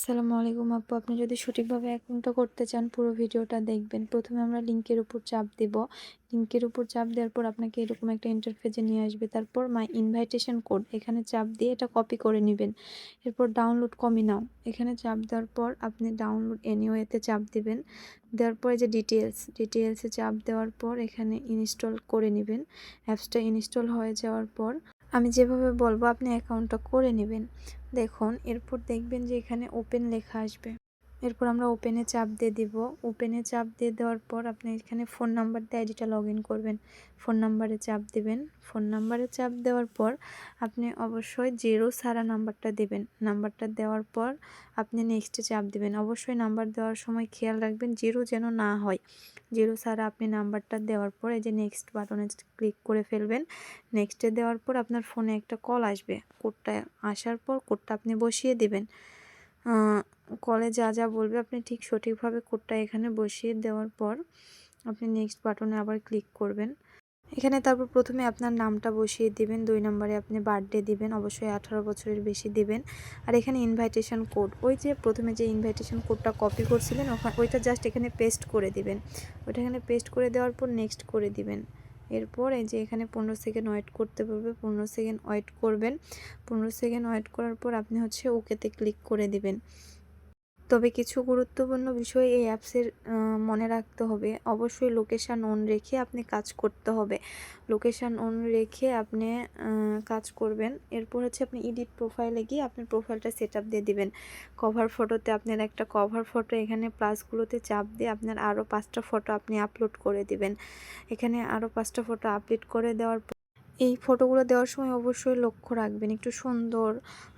আসসালামু আলাইকুম আপু, আপনি যদি সঠিকভাবে অ্যাকাউন্টটা করতে চান পুরো ভিডিওটা দেখবেন। প্রথমে আমরা লিঙ্কের উপর চাপ দেব। লিঙ্কের উপর চাপ দেওয়ার পর আপনাকে এরকম একটা ইন্টারফেসে নিয়ে আসবে। তারপর মাই ইনভাইটেশন কোড এখানে চাপ দিয়ে এটা কপি করে নেবেন। এরপর ডাউনলোড কমি নাও এখানে চাপ দেওয়ার পর আপনি ডাউনলোড এনিওয়েতে চাপ দিবেন। দেওয়ার পরে যে ডিটেলসে চাপ দেওয়ার পর এখানে ইনস্টল করে নেবেন। অ্যাপসটা ইনস্টল হয়ে যাওয়ার পর আমি যেভাবে বলবো আপনি অ্যাকাউন্টটা করে নেবেন। দেখুন এরপর দেখবেন যে এখানে ওপেন লেখা আসবে। এরপর আমরা ওপেনে চাপ দিয়ে দিব। ওপেনে চাপ দিয়ে দেওয়ার পর আপনি এখানে ফোন নাম্বার দিয়ে আইডিটা লগ ইন করবেন। ফোন নাম্বারে চাপ দিবেন। ফোন নাম্বারে চাপ দেওয়ার পর আপনি অবশ্যই 0 ছাড়া নাম্বারটা দিবেন। নাম্বারটা দেওয়ার পর আপনি নেক্সটে চাপ দিবেন। অবশ্যই নাম্বার দেওয়ার সময় খেয়াল রাখবেন 0 যেন না হয়। 0 ছাড়া আপনি নাম্বারটা দেওয়ার পর এই যে নেক্সট বাটনে ক্লিক করে ফেলবেন। নেক্সটে দেওয়ার পর আপনার ফোনে একটা কল আসবে। কোডটা আসার পর কোডটা আপনি বসিয়ে দিবেন। কলে যা যা বলবে আপনি ঠিক সঠিকভাবে কোডটা এখানে বসিয়ে দেওয়ার পর আপনি নেক্সট বাটনে আবার ক্লিক করবেন। এখানে তারপর প্রথমে আপনার নামটা বসিয়ে দিবেন। 2 নম্বরে আপনি বার্থডে দিবেন, অবশ্যই 18 বছরের বেশি দিবেন। আর এখানে ইনভাইটেশন কোড, ওই যে প্রথমে যে ইনভাইটেশন কোডটা কপি করছিলেন ওইটা জাস্ট এখানে পেস্ট করে দিবেন। ওইটা এখানে পেস্ট করে দেওয়ার পর নেক্সট করে দিবেন। এরপর এই যে এখানে 15 সেকেন্ড ওয়েট করতে বলবে, 15 সেকেন্ড ওয়েট করবেন। 15 সেকেন্ড ওয়েট করার পর আপনি হচ্ছে ওকেতে ক্লিক করে দিবেন। তবে কিছু গুরুত্বপূর্ণ বিষয় এই অ্যাপসের মনে রাখতে হবে। অবশ্যই লোকেশান অন রেখে আপনি কাজ করতে হবে। লোকেশান অন রেখে আপনি কাজ করবেন। এরপর হচ্ছে আপনি এডিট প্রোফাইলে গিয়ে আপনার প্রোফাইলটা সেট আপ দিয়ে দিবেন। কভার ফটোতে আপনার একটা কভার ফটো এখানে প্লাসগুলোতে চাপ দিয়ে আপনার আরও 5টা ফটো আপনি আপলোড করে দিবেন। এখানে আরও 5টা ফটো আপলোড করে দেওয়ার এই ফটোগুলো দেওয়ার সময় অবশ্যই লক্ষ্য রাখবেন একটু সুন্দর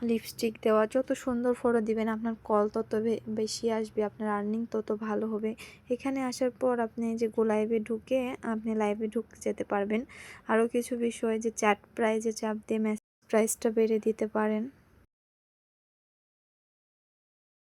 লিপস্টিক দেওয়া। যত সুন্দর ফটো দিবেন আপনার কল তত বেশি আসবে, আপনার আর্নিং তত ভালো হবে। এখানে আসার পর আপনি যে লাইভে ঢুকে আপনি লাইভে ঢুকতে যেতে পারবেন। আরও কিছু বিষয় যে চ্যাট প্রাইজে চাপ দিয়ে মেসেজ প্রাইসটা বেড়ে দিতে পারেন।